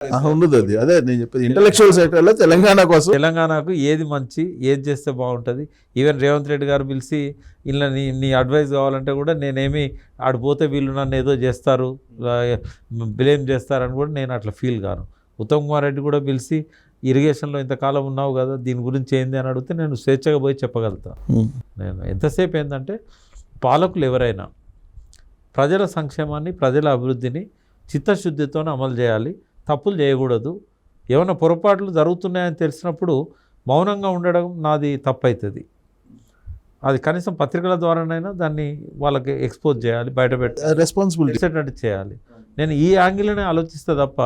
ఉండదు. అది అదే నేను చెప్పేది, ఇంటలెక్చువల్ సెక్టర్లో తెలంగాణకు ఏది మంచి, ఏది చేస్తే బాగుంటుంది. ఈవెన్ రేవంత్ రెడ్డి గారు పిలిచి ఇలా నీ అడ్వైస్ కావాలంటే కూడా నేనేమి ఆడిపోతే వీళ్ళు నన్ను ఏదో చేస్తారు, బ్లేమ్ చేస్తారని కూడా నేను అట్లా ఫీల్ కాను. ఉత్తమ్ కుమార్ రెడ్డి కూడా పిలిచి ఇరిగేషన్లో ఇంతకాలం ఉన్నావు కదా, దీని గురించి ఏంది అని అడిగితే నేను స్వేచ్ఛగా పోయి చెప్పగలుగుతా. నేను ఎంతసేపు ఏంటంటే పాలకులు ఎవరైనా ప్రజల సంక్షేమాన్ని, ప్రజల అభివృద్ధిని చిత్తశుద్ధితో అమలు చేయాలి, తప్పులు చేయకూడదు. ఏమైనా పొరపాట్లు జరుగుతున్నాయని తెలిసినప్పుడు మౌనంగా ఉండడం నాది తప్పవుతుంది. అది కనీసం పత్రికల ద్వారానైనా దాన్ని వాళ్ళకి ఎక్స్పోజ్ చేయాలి, రెస్పాన్సిబిలిటీ చేయాలి. నేను ఈ యాంగిల్నే ఆలోచిస్తే తప్ప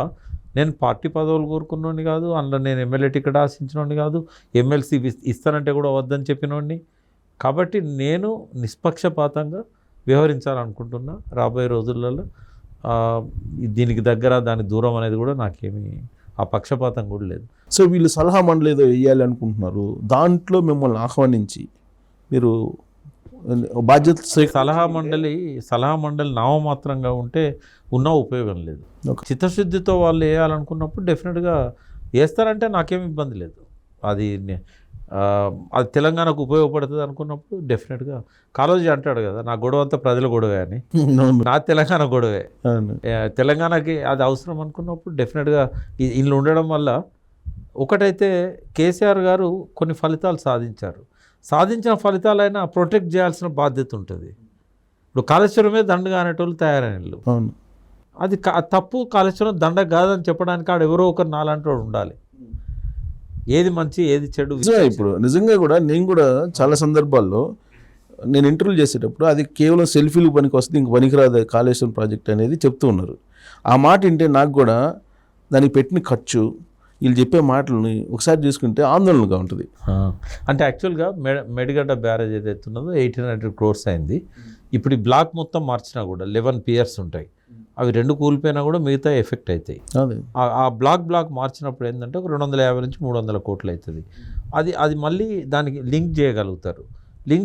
నేను పార్టీ పదవులు కోరుకున్నోడిని కాదు, అందులో నేను ఎమ్మెల్యే టికెట్ ఆశించినోడిని కాదు, ఎమ్మెల్సీ ఇస్తానంటే కూడా వద్దని చెప్పినోడిని. కాబట్టి నేను నిష్పక్షపాతంగా వ్యవహరించాలనుకుంటున్నా. రాబోయే రోజులలో దీనికి దగ్గర దాని దూరం అనేది కూడా నాకేమీ ఆ పక్షపాతం కూడా లేదు. సో వీళ్ళు సలహా మండలి ఏదో వేయాలి అనుకుంటున్నారు, దాంట్లో మిమ్మల్ని ఆహ్వానించి మీరు బాధ్యత. సలహా మండలి నామమాత్రంగా ఉంటే ఉన్న ఉపయోగం లేదు. చిత్తశుద్ధితో వాళ్ళు వేయాలనుకున్నప్పుడు డెఫినెట్గా వేస్తారంటే నాకేమి ఇబ్బంది లేదు. అది తెలంగాణకు ఉపయోగపడుతుంది అనుకున్నప్పుడు డెఫినెట్గా. కాళోజీ అంటాడు కదా, నా గొడవ అంతా ప్రజల గొడవే అని. నా తెలంగాణ గొడవే, తెలంగాణకి అది అవసరం అనుకున్నప్పుడు డెఫినెట్గా ఇల్లు ఉండడం వల్ల. ఒకటైతే కేసీఆర్ గారు కొన్ని ఫలితాలు సాధించిన ఫలితాలైనా ప్రొటెక్ట్ చేయాల్సిన బాధ్యత ఉంటుంది. ఇప్పుడు కాళేశ్వరమే దండగా అనేటోళ్ళు తయారైన అది తప్పు. కాళేశ్వరం దండ కాదని చెప్పడానికి ఆడ ఎవరో ఒకరు నాలాంటి వాడు ఉండాలి. ఏది మంచి ఏది చెడు. ఇప్పుడు నిజంగా కూడా నేను కూడా చాలా సందర్భాల్లో నేను ఇంటర్వ్యూ చేసేటప్పుడు అది కేవలం సెల్ఫీలు పనికి వస్తుంది, ఇంక పనికిరాదు కాళేశ్వరం ప్రాజెక్ట్ అనేది చెప్తూ ఉన్నారు. ఆ మాట వింటే నాకు కూడా దానికి పెట్టిన ఖర్చు, వీళ్ళు చెప్పే మాటలని ఒకసారి చూసుకుంటే ఆందోళనగా ఉంటుంది. అంటే యాక్చువల్గా మేడిగడ్డ బ్యారేజ్ ఏదైతే ఉన్నదో 1800 crores అయింది. ఇప్పుడు ఈ బ్లాక్ మొత్తం మార్చినా కూడా 11 piers ఉంటాయి. అవి 2 కూలిపోయినా కూడా మిగతా ఎఫెక్ట్ అవుతాయి. ఆ బ్లాక్ మార్చినప్పుడు ఏంటంటే ఒక 250 నుంచి 300 కోట్లు అవుతుంది. అది మళ్ళీ దానికి లింక్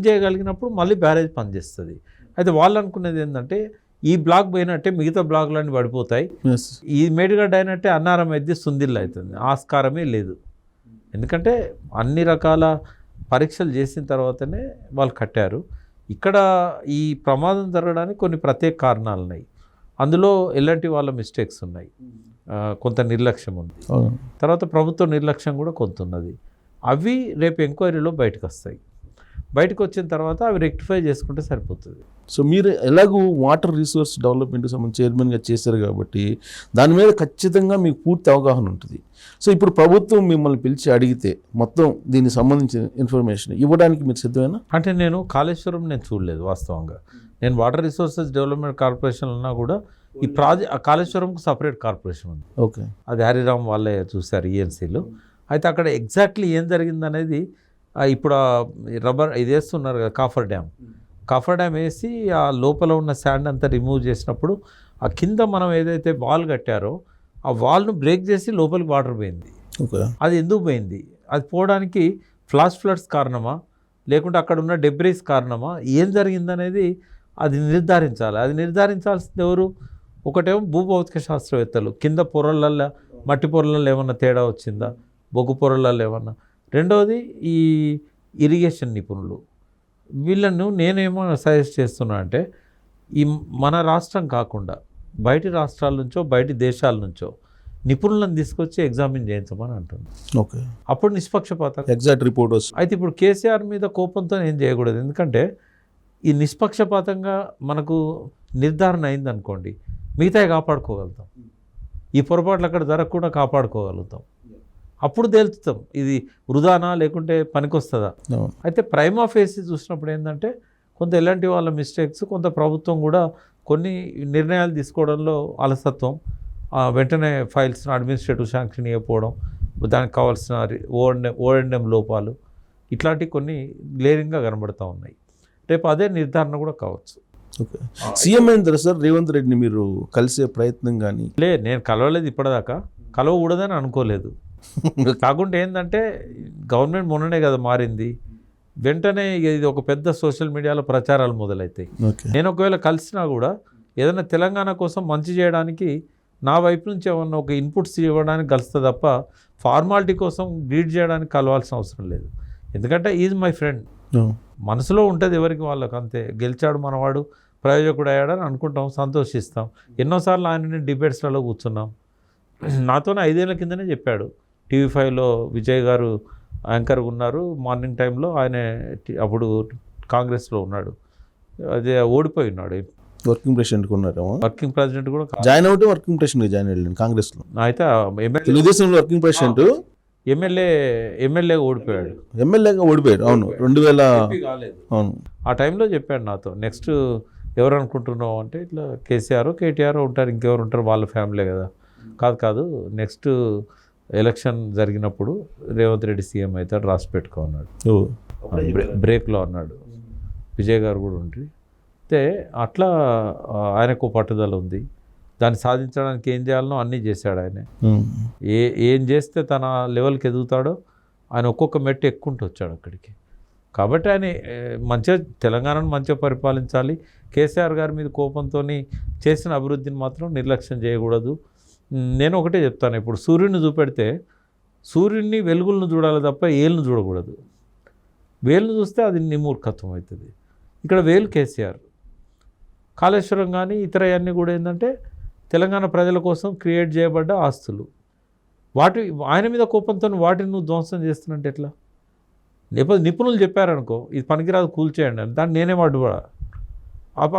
చేయగలిగినప్పుడు మళ్ళీ బ్యారేజ్ పనిచేస్తుంది. అయితే వాళ్ళు అనుకునేది ఏంటంటే ఈ బ్లాక్ పోయినట్టే మిగతా బ్లాక్లన్నీ పడిపోతాయి, ఈ మేడిగడ్డ అయినట్టే అన్నారం అయితే సుందిల్లు అవుతుంది. ఆస్కారమే లేదు. ఎందుకంటే అన్ని రకాల పరీక్షలు చేసిన తర్వాతనే వాళ్ళు కట్టారు. ఇక్కడ ఈ ప్రమాదం జరగడానికి కొన్ని ప్రత్యేక కారణాలు ఉన్నాయి. అందులో ఎలాంటి వాళ్ళ మిస్టేక్స్ ఉన్నాయి, కొంత నిర్లక్ష్యం ఉంది, తర్వాత ప్రభుత్వ నిర్లక్ష్యం కూడా కొంత ఉన్నది. అవి రేపు ఎంక్వైరీలో బయటకు వచ్చిన తర్వాత అవి రెక్టిఫై చేసుకుంటే సరిపోతుంది. సో మీరు ఎలాగూ వాటర్ రిసోర్స్ డెవలప్మెంట్కి సంబంధించి చైర్మన్గా చేశారు కాబట్టి దాని మీద ఖచ్చితంగా మీకు పూర్తి అవగాహన ఉంటుంది. సో ఇప్పుడు ప్రభుత్వం మిమ్మల్ని పిలిచి అడిగితే మొత్తం దీనికి సంబంధించిన ఇన్ఫర్మేషన్ ఇవ్వడానికి మీరు సిద్ధమేనా? అంటే నేను కాళేశ్వరం చూడలేదు వాస్తవంగా. నేను వాటర్ రిసోర్సెస్ డెవలప్మెంట్ కార్పొరేషన్ ఉన్నా కూడా ఈ కాళేశ్వరంకు సపరేట్ కార్పొరేషన్ ఉంది. ఓకే, అది హరిరామ్ వాళ్ళే చూశారు ఈఎన్సీలో. అయితే అక్కడ ఎగ్జాక్ట్లీ ఏం జరిగిందనేది ఇప్పుడు రబ్బర్ ఇది వేస్తున్నారు కదా, కాఫర్ డ్యామ్ వేసి ఆ లోపల ఉన్న శాండ్ అంతా రిమూవ్ చేసినప్పుడు ఆ కింద మనం ఏదైతే వాల్ కట్టారో ఆ వాల్ను బ్రేక్ చేసి లోపలికి వాటర్ పోయింది. అది ఎందుకు పోయింది? అది పోవడానికి ఫ్లడ్స్ కారణమా, లేకుంటే అక్కడ ఉన్న డెబ్రీస్ కారణమా, ఏం జరిగిందనేది అది నిర్ధారించాలి. అది నిర్ధారించాల్సింది ఎవరు? ఒకటేమో భూభౌతిక శాస్త్రవేత్తలు, కింద పొరలల్లో మట్టి పొరలలో ఏమన్నా తేడా వచ్చిందా, బొగ్గు పొరలలో ఏమన్నా. రెండవది ఈ ఇరిగేషన్ నిపుణులు. వీళ్ళను నేనేమో సజెస్ట్ చేస్తున్నా అంటే ఈ మన రాష్ట్రం కాకుండా బయటి రాష్ట్రాల నుంచో బయటి దేశాల నుంచో నిపుణులను తీసుకొచ్చి ఎగ్జామిన్ చేయించమని అంటున్నాను. ఓకే, అప్పుడు నిష్పక్షపాతం ఎగ్జాక్ట్ రిపోర్ట్ వస్తుంది. అయితే ఇప్పుడు కేసీఆర్ మీద కోపంతో ఏం చేయకూడదు. ఎందుకంటే ఈ నిష్పక్షపాతంగా మనకు నిర్ధారణ అయిందనుకోండి, మిగతాయి కాపాడుకోగలుగుతాం. ఈ పొరపాట్లు అక్కడ జరగకుండా కాపాడుకోగలుగుతాం. అప్పుడు తేల్చుతాం ఇది వృధానా లేకుంటే పనికొస్తుందా. అయితే ప్రైమా ఫేసి చూసినప్పుడు ఏంటంటే కొంత ఎలాంటి వాళ్ళ మిస్టేక్స్, కొంత ప్రభుత్వం కూడా కొన్ని నిర్ణయాలు తీసుకోవడంలో అలసత్వం, వెంటనే ఫైల్స్ను అడ్మినిస్ట్రేటివ్ శాంక్షన్ ఇవ్వకపోవడం, దానికి కావాల్సిన ఓఎండ్ఎం లోపాలు, ఇట్లాంటి కొన్ని గ్లేరింగ్గా కనబడుతూ ఉన్నాయి. రేపు అదే నిర్ధారణ కూడా కావచ్చు. ఓకే, సీఎం అయిన తర్వాత సార్ రేవంత్ రెడ్డిని మీరు కలిసే ప్రయత్నం కానీ? నేను కలవలేదు, ఇప్పటిదాకా కలవకూడదని అనుకోలేదు. కాకుండా ఏంటంటే గవర్నమెంట్ మొన్ననే కదా మారింది, వెంటనే ఇది ఒక పెద్ద సోషల్ మీడియాలో ప్రచారాలు మొదలవుతాయి. నేను ఒకవేళ కలిసినా కూడా ఏదైనా తెలంగాణ కోసం మంచి చేయడానికి నా వైపు నుంచి ఏమన్నా ఒక ఇన్పుట్స్ ఇవ్వడానికి కలుస్తుంది తప్ప ఫార్మాలిటీ కోసం గ్రీడ్ చేయడానికి కలవాల్సిన అవసరం లేదు. ఎందుకంటే ఈజ్ మై ఫ్రెండ్. మనసులో ఉంటుంది ఎవరికి వాళ్ళకి, అంతే. గెలిచాడు మనవాడు, ప్రయోజకుడు అయ్యాడని అనుకుంటాం, సంతోషిస్తాం. ఎన్నోసార్లు ఆయన డిబేట్స్లలో కూర్చున్నాం. నాతోనే 5 ఏళ్ల కిందనే చెప్పాడు. TV5లో విజయ్ గారు యాంకర్గా ఉన్నారు, మార్నింగ్ టైంలో. ఆయన అప్పుడు కాంగ్రెస్లో ఉన్నాడు, అదే ఓడిపోయి ఉన్నాడు. వర్కింగ్ ప్రెసిడెంట్ ఉన్నారేమో. వర్కింగ్ ప్రెసిడెంట్ కూడా జాయిన్ అవుతే వర్కింగ్ ప్రెసిడెంట్ జాయిన్ అయ్యాడు కాంగ్రెస్లో. అయితే తెలుగుదేశంలో వర్కింగ్ ప్రెసిడెంట్, ఎమ్మెల్యేగా ఓడిపోయాడు. ఎమ్మెల్యేగా ఓడిపోయాడు. అవును, 2000. అవును, ఆ టైంలో చెప్పాడు నాతో. నెక్స్ట్ ఎవరు అనుకుంటున్నావు అంటే, ఇట్లా KCR ఉంటారు, ఇంకెవరు ఉంటారు, వాళ్ళ ఫ్యామిలీ కదా. కాదు, నెక్స్ట్ ఎలక్షన్ జరిగినప్పుడు రేవంత్ రెడ్డి సీఎం అవుతాడు, రాసి పెట్టుకో అన్నాడు. బ్రేక్లో అన్నాడు. విజయ్ గారు కూడా ఉండి అయితే అట్లా ఆయనకు పట్టుదల ఉంది. దాన్ని సాధించడానికి ఏం చేయాలనో అన్నీ చేశాడు ఆయన. ఏం చేస్తే తన లెవెల్కి ఎదుగుతాడో ఆయన ఒక్కొక్క మెట్టు ఎక్కుంటూ వచ్చాడు అక్కడికి. కాబట్టి ఆయన మంచిగా తెలంగాణను మంచిగా పరిపాలించాలి. కేసీఆర్ గారి మీద కోపంతో చేసిన అభివృద్ధిని మాత్రం నిర్లక్ష్యం చేయకూడదు. నేను ఒకటే చెప్తాను, ఇప్పుడు సూర్యుడిని చూపెడితే సూర్యుడిని వెలుగులను చూడాలి తప్ప ఏళ్ళను చూడకూడదు. వేలును చూస్తే అది నిమూర్ఖత్వం అవుతుంది. ఇక్కడ వేలు కేసీఆర్. కాళేశ్వరం కానీ ఇతర అన్నీ కూడా ఏంటంటే తెలంగాణ ప్రజల కోసం క్రియేట్ చేయబడ్డ ఆస్తులు. ఆయన మీద కోపంతో వాటిని నువ్వు ధ్వంసం చేస్తున్నట్టు ఎట్లా? లేకపోతే నిపుణులు చెప్పారనుకో, ఇది పనికిరాదు, కూల్చేయండి అని, దాన్ని నేనేం అడ్డుపడా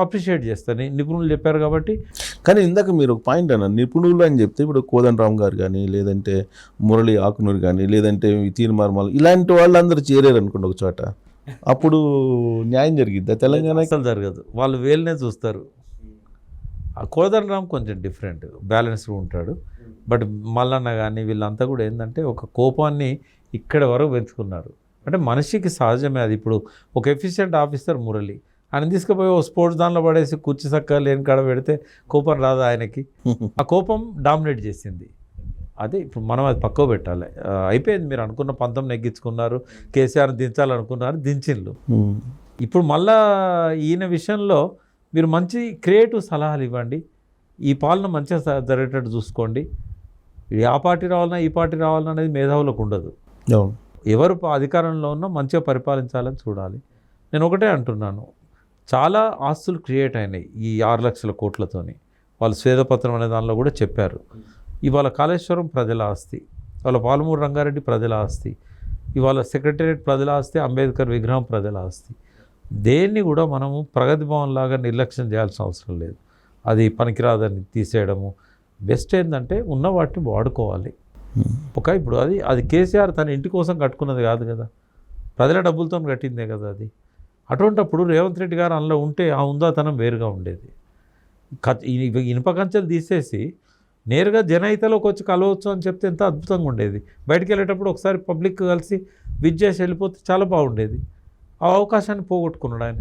అప్రిషియేట్ చేస్తాను. నిపుణులు చెప్పారు కాబట్టి. కానీ ఇందాక మీరు ఒక పాయింట్ అన్నారు, నిపుణులు అని చెప్తే ఇప్పుడు కోదండరామ్ గారు కానీ, లేదంటే మురళి ఆకునూరు కానీ, లేదంటే తీర్మార్మల్, ఇలాంటి వాళ్ళందరూ చేరారు అనుకోండి ఒక చోట, అప్పుడు న్యాయం జరిగిద్దా తెలంగాణ? అసలు జరగదు. వాళ్ళు వేలునే చూస్తారు. ఆ కోదండరామ్ కొంచెం డిఫరెంట్, బ్యాలెన్స్డ్ ఉంటాడు. బట్ మల్లన్న కానీ వీళ్ళంతా కూడా ఏంటంటే ఒక కోపాన్ని ఇక్కడ వరకు పెంచుకున్నారు. అంటే మనిషికి సహజమే అది. ఇప్పుడు ఒక ఎఫిషియెంట్ ఆఫీసర్ మురళి, ఆయన తీసుకుపోయి ఓ స్పోర్ట్స్ దానిలో పడేసి కుర్చీ చక్కగా లేని కాడ పెడితే కోపం రాదు ఆయనకి. ఆ కోపం డామినేట్ చేసింది. అదే ఇప్పుడు మనం అది పక్కకు పెట్టాలి. అయిపోయింది. మీరు అనుకున్న పంతం నెగ్గించుకున్నారు, కేసీఆర్ని దించాలనుకున్నారు, దించిండ్రు. ఇప్పుడు మళ్ళా ఈయన విషయంలో మీరు మంచి క్రియేటివ్ సలహాలు ఇవ్వండి. ఈ పాలన మంచిగా జరిగేటట్టు చూసుకోండి. ఆ పార్టీ రావాలన్నా ఈ పార్టీ రావాలన్నా అనేది మేధావులకు ఉండదు. ఎవరు అధికారంలో ఉన్నా మంచిగా పరిపాలించాలని చూడాలి. నేను ఒకటే అంటున్నాను, చాలా ఆస్తులు క్రియేట్ అయినాయి ఈ 6 లక్షల కోట్లతోని. వాళ్ళు స్వేదపత్రం అనే దానిలో కూడా చెప్పారు. ఇవాళ కాళేశ్వరం ప్రజల ఆస్తి, ఇవాళ పాలమూరు రంగారెడ్డి ప్రజల ఆస్తి, ఇవాళ సెక్రటేరియట్ ప్రజల ఆస్తి, అంబేద్కర్ విగ్రహం ప్రజల ఆస్తి. దేన్ని కూడా మనము ప్రగతి భవన్ లాగా నిర్లక్ష్యం చేయాల్సిన అవసరం లేదు. అది పనికిరాదని తీసేయడము. బెస్ట్ ఏంటంటే ఉన్న వాటిని వాడుకోవాలి. ఇప్పుడు అది కేసీఆర్ తన ఇంటి కోసం కట్టుకున్నది కాదు కదా, ప్రజల డబ్బులతో కట్టిందే కదా అది. అటువంటిప్పుడు రేవంత్ రెడ్డి గారు అందులో ఉంటే ఆ ఉందాతనం వేరుగా ఉండేది. ఇనుప కంచెలు తీసేసి నేరుగా జనహితలోకి వచ్చి కలవచ్చు అని చెప్తే ఎంత అద్భుతంగా ఉండేది. బయటికి వెళ్ళేటప్పుడు ఒకసారి పబ్లిక్ కలిసి విజ్ చేసి వెళ్ళిపోతే చాలా బాగుండేది. ఆ అవకాశాన్ని పోగొట్టుకున్నాడు ఆయన.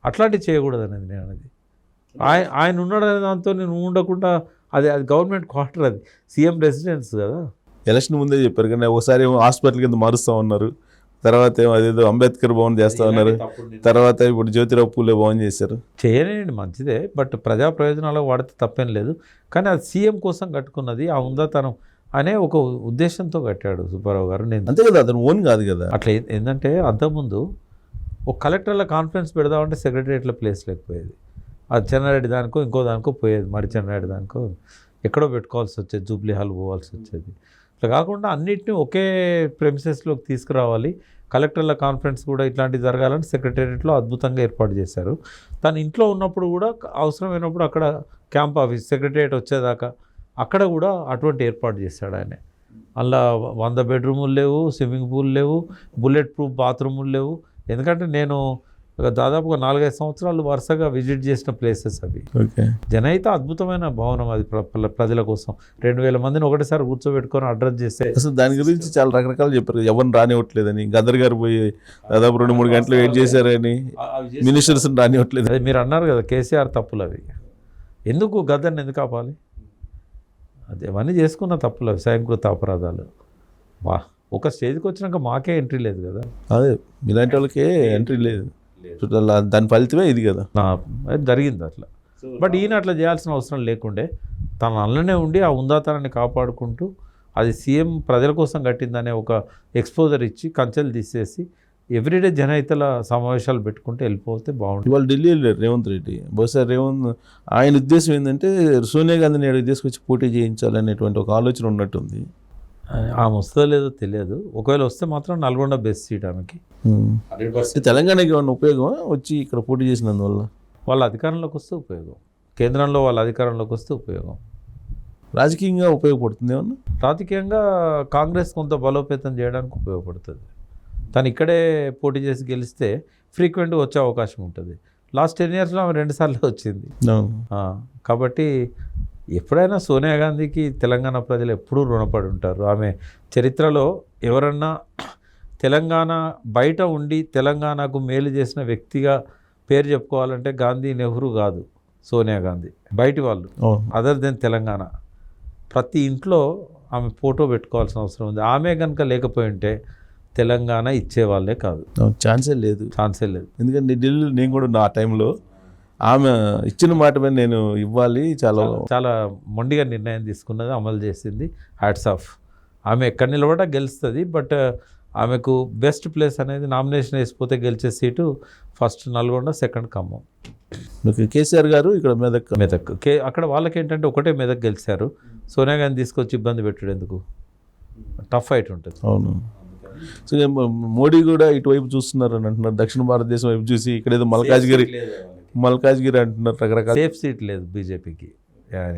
అట్లాంటివి చేయకూడదు అనేది నేను అనేది. ఆయన ఉన్నాడనే దాంతో నేను ఉండకుండా అది గవర్నమెంట్ క్వార్టర్, అది సీఎం రెసిడెన్స్ కదా. ఎలక్షన్ ముందే చెప్పారు కానీ ఒకసారి ఏమో హాస్పిటల్ కింద మారుస్తూ ఉన్నారు, తర్వాత ఏమో అదేదో అంబేద్కర్ భవన్ చేస్తూ ఉన్నారు, తర్వాత ఇప్పుడు జ్యోతిరావు పూలే భవన్ చేశారు. చేయలేండి, మంచిదే. బట్ ప్రజా ప్రయోజనాలకు వాడితే తప్పేం లేదు. కానీ అది సీఎం కోసం కట్టుకున్నది, ఆ ఉందాతనం అనే ఒక ఉద్దేశంతో కట్టాడు సుబ్బారావు గారు. నేను అంతే కదా, అతను ఓన్ కాదు కదా. అట్లా ఏంటంటే అంతకుముందు ఒక కలెక్టర్ల కాన్ఫరెన్స్ పెడదామంటే సెక్రటరియట్లో ప్లేస్ లేకపోయేది. అది చెన్నారెడ్డి దానికో ఇంకో దానికో పోయేది, మరి చెన్నారెడ్డి దానికో ఎక్కడో పెట్టుకోవాల్సి వచ్చేది, జూబ్లీ హాల్ పోవాల్సి వచ్చేది. ఇట్లా కాకుండా అన్నిటిని ఒకే ప్రెమిసెస్లోకి తీసుకురావాలి. కలెక్టర్ల కాన్ఫరెన్స్ కూడా ఇట్లాంటివి జరగాలని సెక్రటేరియట్లో అద్భుతంగా ఏర్పాటు చేశారు. తను ఇంట్లో ఉన్నప్పుడు కూడా అవసరమైనప్పుడు అక్కడ క్యాంప్ ఆఫీస్ సెక్రటేరియట్ వచ్చేదాకా అక్కడ కూడా అటువంటి ఏర్పాటు చేశాడు ఆయన. అలా 100 బెడ్రూములు లేవు, స్విమ్మింగ్ పూల్ లేవు, బుల్లెట్ ప్రూఫ్ బాత్రూములు లేవు. ఎందుకంటే నేను దాదాపుగా 4-5 సంవత్సరాలు వరుసగా విజిట్ చేసిన ప్లేసెస్ అవి. జనహిత అద్భుతమైన భవనం అది, ప్రజల కోసం 2000 మందిని ఒకటేసారి కూర్చోబెట్టుకొని అడ్రస్ చేస్తే. అసలు దాని గురించి చాలా రకరకాలు చెప్పారు. ఎవరిని రానివ్వట్లేదని, గదర్ గారు పోయి దాదాపు 2-3 గంటలు వెయిట్ చేశారని, మినిస్టర్స్ రానివ్వట్లేదు. అది మీరు అన్నారు కదా, కేసీఆర్ తప్పులు అవి. ఎందుకు గదర్ని ఎందుకు ఆపాలి? అది అవన్నీ చేసుకున్న తప్పులు అవి, స్వయంకృత అపరాధాలు. ఒక స్టేజ్కి వచ్చినాక మాకే ఎంట్రీ లేదు కదా. అదే ఇలాంటి వాళ్ళకే ఎంట్రీ లేదు. దాని ఫలితమే ఇది కదా. జరిగింది అట్లా. బట్ ఈయన అట్లా చేయాల్సిన అవసరం లేకుండే. తన అల్లనే ఉండి ఆ ఉందాతనాన్ని కాపాడుకుంటూ అది సీఎం ప్రజల కోసం కట్టిందనే ఒక ఎక్స్పోజర్ ఇచ్చి కంచెలు తీసేసి ఎవ్రీడే జనహితల సమావేశాలు పెట్టుకుంటే వెళ్ళిపోతే బాగుంటుంది. ఇవాళ ఢిల్లీ వెళ్ళారు రేవంత్ రెడ్డి. బహుశా ఆయన ఉద్దేశం ఏంటంటే సోనియా గాంధీని ఇక్కడ తీసుకొచ్చి పోటీ చేయించాలనేటువంటి ఒక ఆలోచన ఉన్నట్టుంది. ఆమె వస్తుందో లేదో తెలియదు. ఒకవేళ వస్తే మాత్రం నల్గొండ బెస్ట్ సీట్ ఆమెకి. తెలంగాణకి ఏమన్నా ఉపయోగం వచ్చి ఇక్కడ పోటీ చేసినందువల్ల? వాళ్ళ అధికారంలోకి వస్తే ఉపయోగం, కేంద్రంలో వాళ్ళ అధికారంలోకి వస్తే ఉపయోగం. రాజకీయంగా ఉపయోగపడుతుంది ఏమన్నా? రాజకీయంగా కాంగ్రెస్ కొంత బలోపేతం చేయడానికి ఉపయోగపడుతుంది. తను ఇక్కడే పోటీ చేసి గెలిస్తే ఫ్రీక్వెంట్గా వచ్చే అవకాశం ఉంటుంది. లాస్ట్ 10 yearsలో ఆమె 2 సార్లు వచ్చింది. కాబట్టి ఎప్పుడైనా సోనియా గాంధీకి తెలంగాణ ప్రజలు ఎప్పుడూ రుణపడి ఉంటారు. ఆమె చరిత్రలో ఎవరన్నా తెలంగాణ బయట ఉండి తెలంగాణకు మేలు చేసిన వ్యక్తిగా పేరు చెప్పుకోవాలంటే గాంధీ, నెహ్రూ కాదు, సోనియా గాంధీ. బయటి వాళ్ళు అదర్ దెన్ తెలంగాణ. ప్రతి ఇంట్లో ఆమె ఫోటో పెట్టుకోవాల్సిన అవసరం ఉంది. ఆమె కనుక లేకపోయి ఉంటే తెలంగాణ ఇచ్చేవాళ్ళే కాదు. ఛాన్సే లేదు. ఎందుకంటే ఢిల్లీలో నేను కూడా నా టైంలో ఆమె ఇచ్చిన మాట మీద నేను ఇవ్వాలి, చాలా మొండిగా నిర్ణయం తీసుకున్నది, అమలు చేసింది. Hats off. ఆమె ఎక్కడ నిలబడా గెలుస్తుంది. బట్ ఆమెకు బెస్ట్ ప్లేస్ అనేది నామినేషన్ వేసిపోతే గెలిచే seat first Nalgonda, second Khammam. KCR గారు ఇక్కడ మెదక్. అక్కడ వాళ్ళకి ఏంటంటే ఒకటే మెదక్ గెలిచారు. సోనియా గాంధీ తీసుకొచ్చి ఇబ్బంది పెట్టాడు ఎందుకు? టఫ్ ఫైట్ ఉంటుంది. అవును. సో మోడీ కూడా ఇటువైపు చూస్తున్నారు అని అంటున్నారు, దక్షిణ భారతదేశం వైపు చూసి. ఇక్కడ ఏదో మల్కాజ్గిరి అంటున్నారు, రకరకాల. సేఫ్ సీట్ లేదు బీజేపీకి.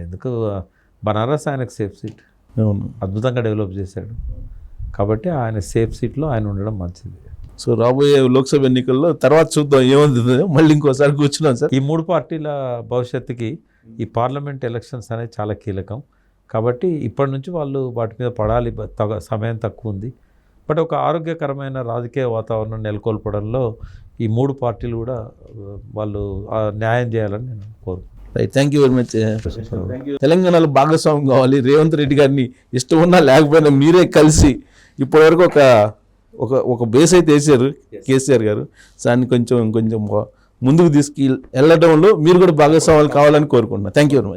ఎందుకు? బనారస్ ఆయనకు సేఫ్ సీట్. అవును, అద్భుతంగా డెవలప్ చేశాడు. కాబట్టి ఆయన సేఫ్ సీట్లో ఆయన ఉండడం మంచిది. సో రాబోయే లోక్సభ ఎన్నికల్లో తర్వాత చూద్దాం ఏమవుతుందో. మళ్ళీ ఇంకోసారి కూర్చున్నాం సార్. ఈ 3 పార్టీల భవిష్యత్తుకి ఈ పార్లమెంట్ ఎలక్షన్స్ అనేది చాలా కీలకం. కాబట్టి ఇప్పటి నుంచి వాళ్ళు వాటి మీద పడాలి. సమయం తక్కువ ఉంది. బట్ ఒక ఆరోగ్యకరమైన రాజకీయ వాతావరణం నెలకొల్పడంలో ఈ 3 పార్టీలు కూడా వాళ్ళు న్యాయం చేయాలని నేను కోరుకుంటున్నాను. Thank you very much. తెలంగాణలో భాగస్వామ్యం కావాలి. రేవంత్ రెడ్డి గారిని ఇష్టం ఉన్నా లేకపోయినా మీరే కలిసి ఇప్పటివరకు ఒక బేస్ అయితే వేసారు కేసీఆర్ గారు. దాన్ని కొంచెం ముందుకు తీసుకు వెళ్ళడంలో మీరు కూడా భాగస్వామ్యాలు కావాలని కోరుకుంటున్నాను. Thank you very much.